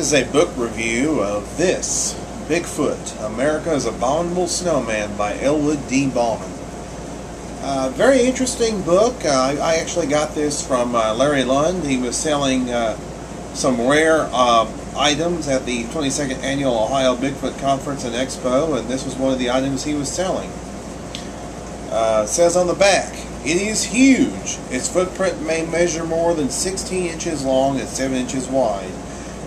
This is a book review of this, Bigfoot, America's Abominable Snowman by Elwood D. Baumann. Very interesting book. I actually got this from Larry Lund. He was selling some rare items at the 22nd Annual Ohio Bigfoot Conference and Expo, and this was one of the items he was selling. It says on the back, "It is huge. Its footprint may measure more than 16 inches long and 7 inches wide.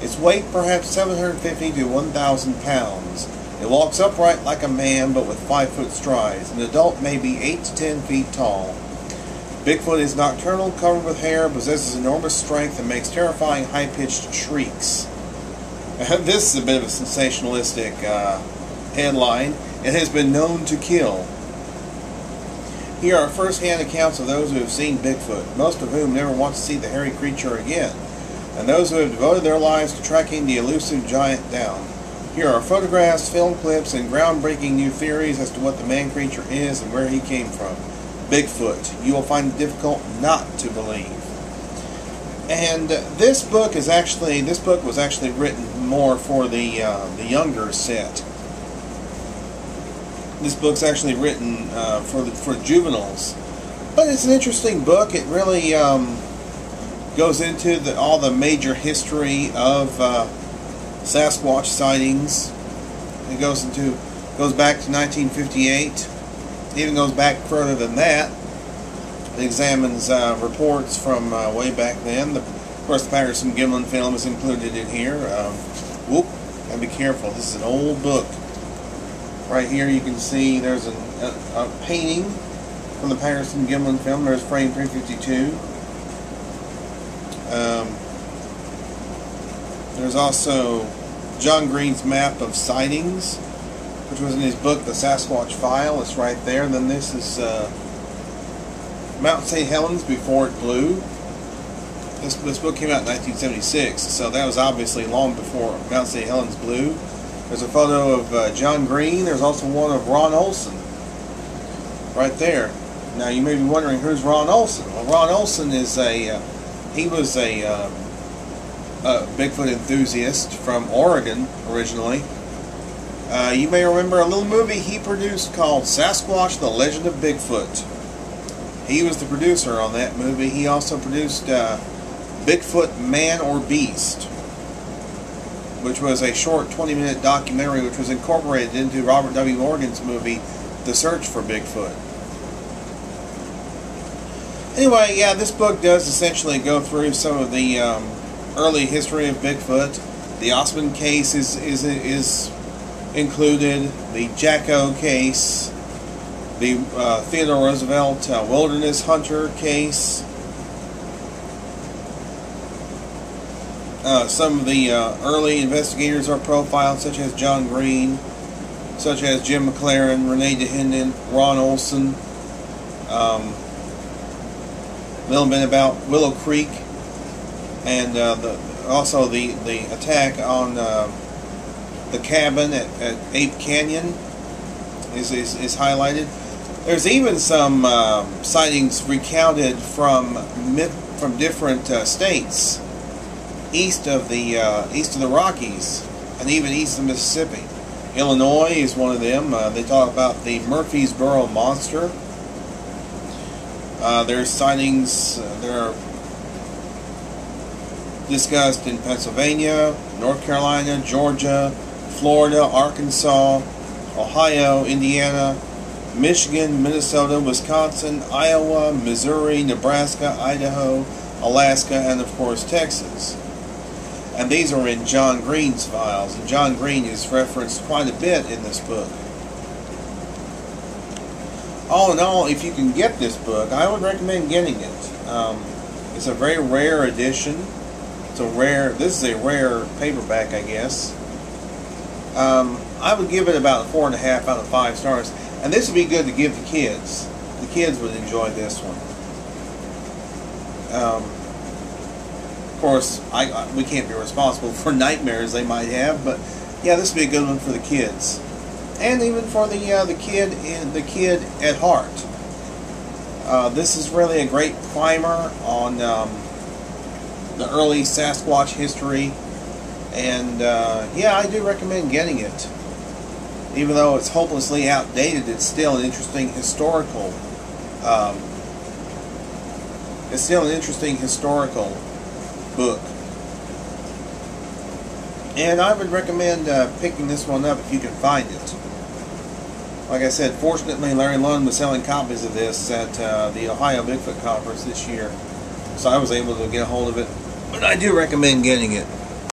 Its weight perhaps 750 to 1,000 pounds. It walks upright like a man but with 5-foot strides. An adult may be 8 to 10 feet tall. Bigfoot is nocturnal, covered with hair, possesses enormous strength, and makes terrifying high-pitched shrieks." This is a bit of a sensationalistic headline. "It has been known to kill." Here are first-hand accounts of those who have seen Bigfoot, most of whom never want to see the hairy creature again, and those who have devoted their lives to tracking the elusive giant down. Here are photographs, film clips, and groundbreaking new theories as to what the man-creature is and where he came from. Bigfoot. You will find it difficult not to believe. And this book was actually written more for the younger set. This book's actually written for juveniles, but it's an interesting book. It really goes into all the major history of Sasquatch sightings. It goes back to 1958. It even goes back further than that. It examines reports from way back then. Of course, the Patterson-Gimlin film is included in here. Whoop! Gotta be careful. This is an old book. Right here you can see there's a painting from the Patterson-Gimlin film. There's frame 352. There's also John Green's map of sightings, which was in his book, The Sasquatch File. It's right there. And then this is Mount St. Helens Before It Blew. This book came out in 1976, so that was obviously long before Mount St. Helens blew. There's a photo of John Green. There's also one of Ron Olson right there. Now you may be wondering, who's Ron Olson? Well, Ron Olson is he was a Bigfoot enthusiast from Oregon originally. You may remember a little movie he produced called Sasquatch: The Legend of Bigfoot. He was the producer on that movie. He also produced Bigfoot, Man or Beast, which was a short 20-minute documentary which was incorporated into Robert W. Morgan's movie, The Search for Bigfoot. Anyway, yeah, this book does essentially go through some of the early history of Bigfoot. The Osmond case is included, the Jacko case, the Theodore Roosevelt Wilderness Hunter case, some of the early investigators are profiled, such as John Green, such as Jim McLaren, Renee DeHenden, Ron Olson, a little bit about Willow Creek, and also the attack on the cabin at Ape Canyon is highlighted. There's even some sightings recounted from different states east of the Rockies, and even east of Mississippi. Illinois is one of them. They talk about the Murfreesboro Monster. There's sightings that are discussed in Pennsylvania, North Carolina, Georgia, Florida, Arkansas, Ohio, Indiana, Michigan, Minnesota, Wisconsin, Iowa, Missouri, Nebraska, Idaho, Alaska, and of course Texas. And these are in John Green's files, and John Green is referenced quite a bit in this book. All in all, if you can get this book, I would recommend getting it. It's a very rare edition. This is a rare paperback, I guess. I would give it about 4.5 out of 5 stars. And this would be good to give the kids. The kids would enjoy this one. Of course, we can't be responsible for nightmares they might have, but yeah, this would be a good one for the kids, and even for the kid at heart. This is really a great primer on the early Sasquatch history And yeah, I do recommend getting it. Even though it's hopelessly outdated, it's still an interesting historical. Book. And I would recommend picking this one up if you can find it. Like I said, fortunately, Larry Lund was selling copies of this at the Ohio Bigfoot Conference this year, so I was able to get a hold of it. But I do recommend getting it.